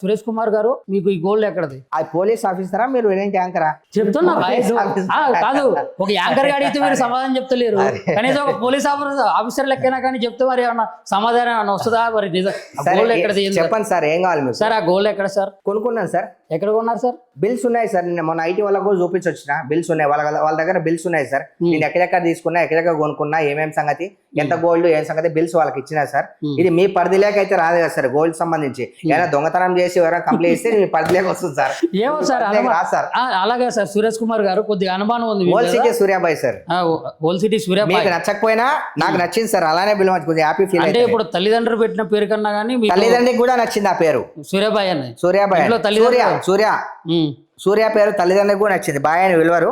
సురేష్ కుమార్ గారు మీకు ఈ గోల్డ్ ఎక్కడది? అది పోలీస్ ఆఫీసరా మీరు ఏంటి యాంకరా? చెప్తున్నా కాదు, ఒక యాంకర్ గా అడిగితే మీరు సమాధానం చెప్తలేరు. కనీసం ఒక పోలీస్ ఆఫీసర్ లెక్కైనా కానీ చెప్తే మరి ఏమన్నా సమాధానం ఏమన్నా వస్తుందా? మరి గోల్డ్ ఎక్కడ? చెప్పండి సార్, ఏం కావాలి మీకు? సార్ ఆ గోల్డ్ ఎక్కడ సార్? కొనుక్కున్నాను సార్. ఎక్కడ కొన్నారు సార్? బిల్స్ ఉన్నాయి సార్, నేను మొన్న ఐటీ వాళ్ళకు కూడా చూపించి వచ్చిన. బిల్స్ ఉన్నాయి, వాళ్ళ దగ్గర బిల్స్ ఉన్నాయి సార్. నేను ఎక్కడెక్కడ తీసుకున్నా, ఎక్కడెక్కడ కొనుక్కున్నా, ఏమేమి సంగతి, ఎంత గోల్డ్ ఏం సంగతి బిల్స్ వాళ్ళకి ఇచ్చినా సార్. ఇది మీ పరిధిలోకి అయితే రాదు కదా సార్. గోల్డ్ సంబంధించి ఏమైనా దొంగతనం చేసి ఎవరైనా కంప్లైంట్ ఇస్తే మీ పరిధిలోకి వస్తుంది సార్. ఏమో సార్, అలాగే సార్. సురేష్ కుమార్ గారు కొద్దిగా అనుమానం ఉంది. Old city సూర్యాబాయ్ sir. Old city సూర్యాబాయ్. మీకు నచ్చకపోయినా నాకు నచ్చింది సార్, అలానే పిలవచ్చు. కొద్దిగా హ్యాపీ ఫీల్. అంటే ఇప్పుడు తల్లిదండ్రులు పెట్టిన పేరు కన్నా కానీ తల్లిదండ్రికి కూడా నచ్చింది ఆ పేరు, సూర్యాబాయ్ అని. సూర్యాబాయ్, సూర్య పేరు తల్లిదండ్రులకు కూడా నచ్చింది. బాయ్ అని పిలువరు.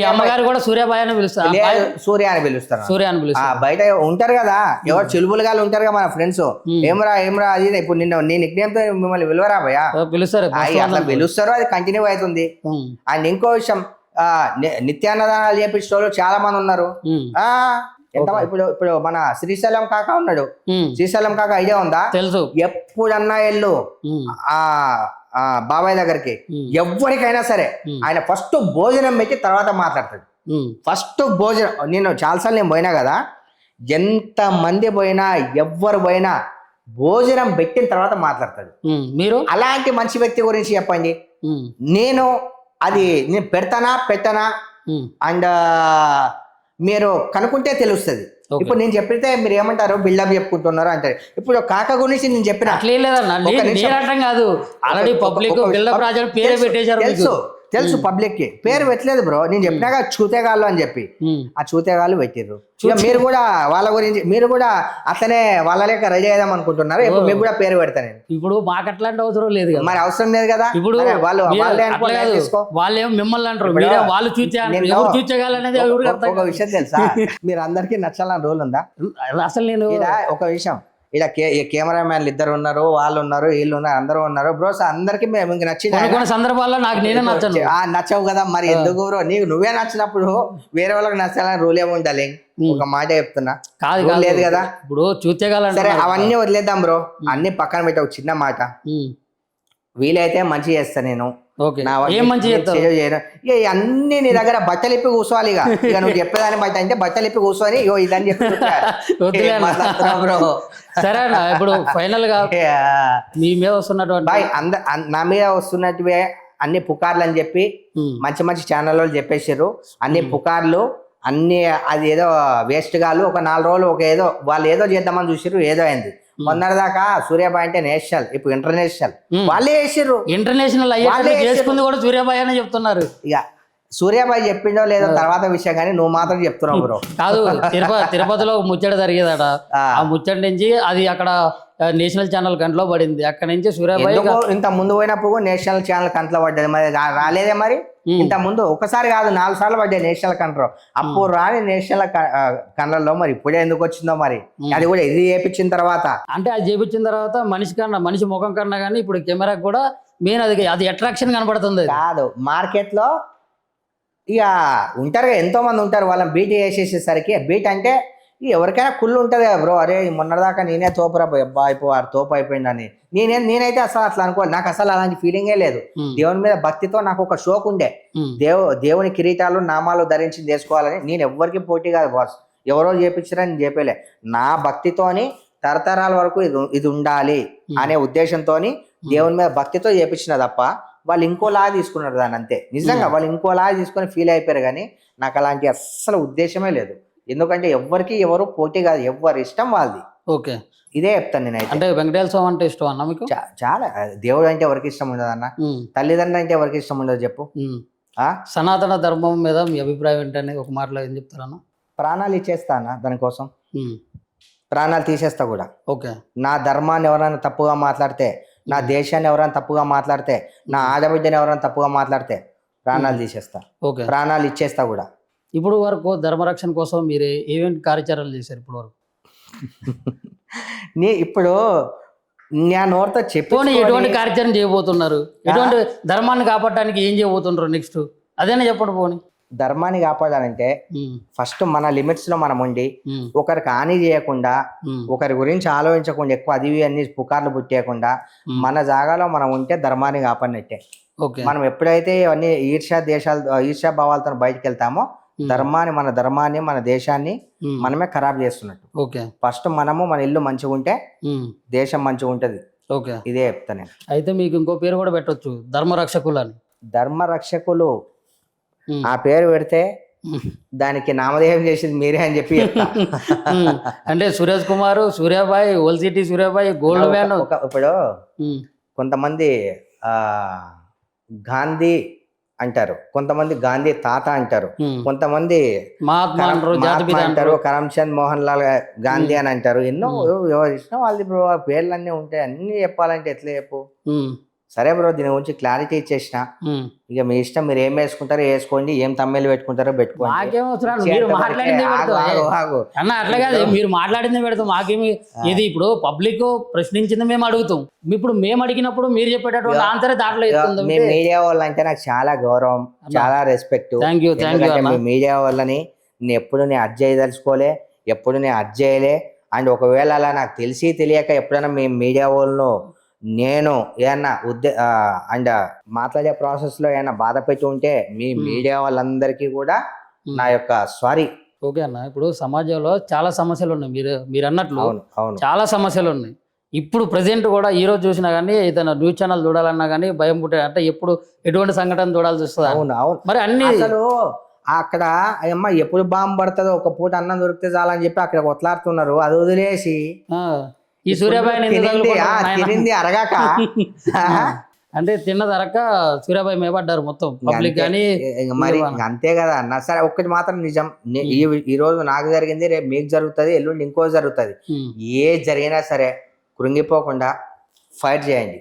అమ్మగారు కూడా సూర్యాబాయ్ అని పిలుస్తారు, సూర్య అని పిలుస్తారు. సూర్య అని పిలుస్తారు. బయట ఉంటారు కదా ఎవరు చిలుబులుగా ఉంటారు కదా మన ఫ్రెండ్స్, ఏమరా అది. ఇప్పుడు నీ నిక్నేమ్ తో మిమ్మల్ని పిలువరా భయ్యా? పిలుస్తారు, అట్లా పిలుస్తారు. అది కంటిన్యూ అవుతుంది. అండ్ ఇంకో విషయం, నిత్యాన్నదానాలు చేపించే వాళ్ళు చాలా మంది ఉన్నారు. ఇప్పుడు మన శ్రీశైలం కాక ఉన్నాడు. శ్రీశైలం కాక ఐడియా ఉందా? తెలుసు. ఎప్పుడన్నా వెళ్ళు బాబాయ్ దగ్గరికి, ఎవరికైనా సరే ఆయన ఫస్ట్ భోజనం పెట్టి తర్వాత మాట్లాడతాడు. ఫస్ట్ భోజనం. నేను చాలాసార్లు నేను పోయినా కదా, ఎంత మంది పోయినా ఎవ్వరు పోయినా భోజనం పెట్టిన తర్వాత మాట్లాడతాడు. మీరు అలాంటి మంచి వ్యక్తి గురించి చెప్పండి. నేను పెడతానా పెట్టనా అండ్ మీరు కనుక్కుంటే తెలుస్తుంది. ఇప్పుడు నేను చెప్పితే మీరు ఏమంటారు, బిల్డప్ చెప్పుకుంటున్నారు అంటారు. ఇప్పుడు కాక గురించి నేను చెప్పిన తెలుసు పబ్లిక్ కి పేరు పెట్టలేదు బ్రో. నేను చెప్పినాక చూతేగాళ్ళు అని చెప్పి ఆ చూతేగాళ్ళు పెట్టిర్రు. మీరు కూడా వాళ్ళ గురించి మీరు కూడా అతనే వాళ్ళ లెక్క రెడీ అయిదాం అనుకుంటున్నారు. ఇప్పుడు మీకు కూడా పేరు పెడతాను. ఇప్పుడు మాకు అట్లాంటి అవసరం లేదు, మరి అవసరం లేదు కదా. ఇప్పుడు వాళ్ళేమో మిమ్మల్ని అంటారు, వాళ్ళు చూచేగాలనేది ఒక విషయం తెలుసా? మీరు అందరికీ నచ్చాలని రూల్ ఉందా? అసలు నేను ఒక విషయం, ఇలా కెమెరామ్యాన్లు ఇద్దరు ఉన్నారు, వాళ్ళు ఉన్నారు, వీళ్ళు ఉన్నారు, అందరూ ఉన్నారు బ్రో. అందరికి నచ్చిన సందర్భాల్లో నాకు నేనే నచ్చవు కదా. మరి ఎందుకు బ్రో? నువ్వే నచ్చినప్పుడు వేరే వాళ్ళకి నచ్చాలని రూల్ ఏమి ఉండాలి? ఒక మాట చెప్తున్నా, కాదు లేదు కదా. ఇప్పుడు చూచేగాల సరే అవన్నీ వదిలేద్దాం బ్రో, అన్ని పక్కన పెట్టావు. చిన్న మాట, వీలైతే మంచి చేస్తా నేను. అన్ని నీ దగ్గర బట్టలు ఇప్పి కూర్చోవాలి. ఇక నువ్వు చెప్పేదాన్ని బయట అంటే బట్టలు ఇప్పి కూర్చొని ఇదని చెప్పి సరేనా. ఇప్పుడు ఫైనల్ గా మీ మీద వస్తున్నటువంటి నా మీద వస్తున్నట్టువే అన్ని పుకార్లు అని చెప్పి మంచి మంచి ఛానల్ వాళ్ళు చెప్పేసారు. అన్ని పుకార్లు అన్ని అది ఏదో వేస్ట్ గాలు. ఒక 4 రోజులు ఏదో వాళ్ళు ఏదో చేద్దామని చూసారు, ఏదో అయింది. మొన్నటిదాకా సూర్యాబాయ్ అంటే నేషనల్, ఇప్పుడు ఇంటర్నేషనల్. వాళ్ళే వేసిర్రు. ఇంటర్నేషనల్ చేసుకుంది కూడా సూర్యాబాయ్ అని చెప్తున్నారు. ఇక సూర్యాబాయ్ చెప్పిండో లేదో తర్వాత విషయం, కానీ నువ్వు మాత్రం చెప్తున్నావు బ్రో. కాదు, తిరుపతిలో ముచ్చట జరిగేదట. ఆ ముచ్చట నుంచి అది అక్కడ నేషనల్ ఛానల్ కంట్లో పడింది. అక్కడ నుంచి సూర్యాబాయ్ ఇంత ముందు పోయినప్పుడు నేషనల్ ఛానల్ కంట్లో పడ్డది. మరి రాలేదే మరి? ఇంత ముందు ఒకసారి కాదు 4 సార్లు పడ్డాయి నేషనల్ కంట్రో. అప్పుడు రాని నేషనల్ కంట్రోల్లో మరి ఇప్పుడే ఎందుకు వచ్చిందో మరి. అది కూడా ఇది చేపించిన తర్వాత, అంటే అది చేపించిన తర్వాత మనిషి ముఖం కన్నా కానీ ఇప్పుడు కెమెరా కూడా మెయిన్ అది అట్రాక్షన్ కనబడుతుంది. కాదు, మార్కెట్ లో ఇక ఉంటారు ఎంతో మంది ఉంటారు. వాళ్ళని బీట్ చేసేసేసరికి, బీట్ అంటే ఎవరికైనా కుళ్ళు ఉంటుంది కదా బ్రో. అరే మొన్నటిదాకా నేనే తోపురా అబ్బా అయిపోయారు, తోపు అయిపోయిందని. నేనైతే అసలు అట్లా అనుకోవాలి. నాకు అసలు అలాంటి ఫీలింగే లేదు. దేవుని మీద భక్తితో నాకు ఒక షోక్ ఉండే, దేవుని కిరీటాలు నామాలు ధరించి చేసుకోవాలని. నేను ఎవరికి పోటీ కాదు బాస్, ఎవరో చేపించారని నేను చెప్పలే. నా భక్తితోని తరతరాల వరకు ఇది ఉండాలి అనే ఉద్దేశంతో దేవుని మీద భక్తితో చేపించిన తప్ప వాళ్ళు ఇంకోలా తీసుకున్నారు దాన్ని. అంతే, నిజంగా వాళ్ళు ఇంకోలా తీసుకొని ఫీల్ అయిపోయారు. కానీ నాకు అలాంటి అస్సలు ఉద్దేశమే లేదు. ఎందుకంటే ఎవరు పోటీ కాదు, ఎవరి ఇష్టం వాళ్ళది. ఓకే, ఇదే చెప్తాను నేను. అంటే వెంకటేశ్వర స్వామి అంటే ఇష్టం అన్న మీకు? చాలా. దేవుడు అంటే ఎవరికి ఇష్టం ఉండదు అన్న, తల్లిదండ్రులు అంటే ఎవరికి ఇష్టం ఉండదు చెప్పు. సనాతన ధర్మం మీద మీ అభిప్రాయం ఏంటనే ఒక మాటలో ఏం చెప్తారన్న? ప్రాణాలు ఇచ్చేస్తా అన్న దానికోసం, ప్రాణాలు తీసేస్తా కూడా. ఓకే, నా ధర్మాన్ని ఎవరైనా తప్పుగా మాట్లాడితే, నా దేశాన్ని ఎవరైనా తప్పుగా మాట్లాడితే, నా ఆడబిడ్డని ఎవరైనా తప్పుగా మాట్లాడితే ప్రాణాలు తీసేస్తా. ఓకే, ప్రాణాలు ఇచ్చేస్తా కూడా. ఇప్పుడు వరకు ధర్మరక్షణ కోసం మీరు ఏమేమి కార్యాచరణలు చేశారు ఇప్పుడు వరకు? ఇప్పుడు నేను నోటితో చెప్పి ఎటువంటి కార్యాచరణ చేయబోతున్నారు? ఎటువంటి ధర్మాన్ని కాపాడటానికి ఏం చేయబోతున్నారు నెక్స్ట్? అదేనా చెప్పండి పోనీ. ధర్మాన్ని కాపాడాలంటే ఫస్ట్ మన లిమిట్స్ లో మనం ఉండి ఒకరికి హాని చేయకుండా ఒకరి గురించి ఆలోచించకుండా ఎక్కువ అది అన్ని పుకార్లు పుట్టేయకుండా మన జాగాలో మనం ఉంటే ధర్మాన్ని కాపాడినట్టే. ఓకే. మనం ఎప్పుడైతే ఇవన్నీ ఈర్ష్యా భావాలతో బయటకు వెళ్తామో మన ధర్మాన్ని మన దేశాన్ని మనమే ఖరాబ్ చేస్తున్నట్టు. ఓకే. ఫస్ట్ మనము మన ఇల్లు మంచిగా ఉంటే దేశం మంచిగా ఉంటది. ఓకే. ఇదే చెప్తా నేను. అయితే మీకు ఇంకో పేరు కూడా పెట్టొచ్చు, ధర్మరక్షకులు అని. ధర్మరక్షకులు ఆ పేరు పెడితే దానికి నామధేయం చేసింది మీరే అని చెప్పి చెప్తా. అంటే Suresh Kumar, సూర్యాబాయ్, old city సూర్యాబాయ్, gold man. ఇప్పుడు కొంతమంది గాంధీ అంటారు, కొంతమంది గాంధీ తాత అంటారు, కొంతమంది మహాత్మా అంటారు, కరమ్చంద్ మోహన్ లాల్ గాంధీ అని అంటారు. ఎన్నో ఇష్టం వాళ్ళది బ్రో. పేర్లన్నీ ఉంటాయి, అన్ని చెప్పాలంటే ఎట్లా చెప్పు. సరే బ్రో, దీని గురించి క్లారిటీ ఇచ్చేసిన. ఇక మీ ఇష్టం, మీరు ఏం వేసుకుంటారో వేసుకోండి, ఏం తమ్మిళ్ళు పెట్టుకుంటారో పెట్టుకోండి. మీరు మాట్లాడింది అన్న అట్లా కాదు, మీరు మాట్లాడింది పెడతాం. మాకేమి ఇది ఇప్పుడు పబ్లిక్ ప్రశ్నించింది మేము అడుగుతాం. ఇప్పుడు మేము అడిగినప్పుడు మీరు చెప్పేటటువంటి ఆన్సర్ దాంట్లో ఇస్తుంది. మీ మీడియా వాళ్ళంటే నాకు చాలా గౌరవం, చాలా respect. Thank you. Me media వాళ్ళని నేను ఎప్పుడు నేను అడ్జ్ చేయదలుచుకోలే, ఎప్పుడు నేను అడ్జ్ చేయలే. అండ్ ఒకవేళ అలా నాకు తెలిసి తెలియక ఎప్పుడైనా మీ మీడియా వాళ్ళను నేను ఏమన్నా అండ్ మాట్లాడే ప్రాసెస్ లో ఏమన్నా బాధ పెట్టి ఉంటే మీ మీడియా వాళ్ళందరికీ కూడా నా యొక్క సారీ. ఓకే అన్న, ఇప్పుడు సమాజంలో చాలా సమస్యలు ఉన్నాయి, మీరు అన్నట్లు చాలా సమస్యలు ఉన్నాయి. ఇప్పుడు ప్రజెంట్ కూడా ఈ రోజు చూసినా కానీ ఏదైనా న్యూస్ ఛానల్ చూడాలన్నా కానీ భయం పుట్టే, అంటే ఎప్పుడు ఎటువంటి సంఘటన చూడాల్సి వస్తుంది. అవును. మరి అన్ని అసలు అక్కడ అమ్మ ఎప్పుడు బాంబు పడుతుందో, ఒక పూట అన్నం దొరికితే చాలని చెప్పి అక్కడ కొట్లాడుతున్నారు. అది వదిలేసి ఈ సూర్యాబాయ్ తినింది అరగాక అంటే తిన్నది అరక సూర్యాబాయ్ మేపడ్డారు మొత్తం పబ్లిక్ కానీ. మరి అంతే కదా అన్న. సరే, ఒక్కటి మాత్రం నిజం, ఈ రోజు నాకు జరిగింది, రేపు మీకు జరుగుతుంది, ఎల్లుండి ఇంకో జరుగుతుంది. ఏ జరిగినా సరే కృంగిపోకుండా ఫైట్ చేయండి.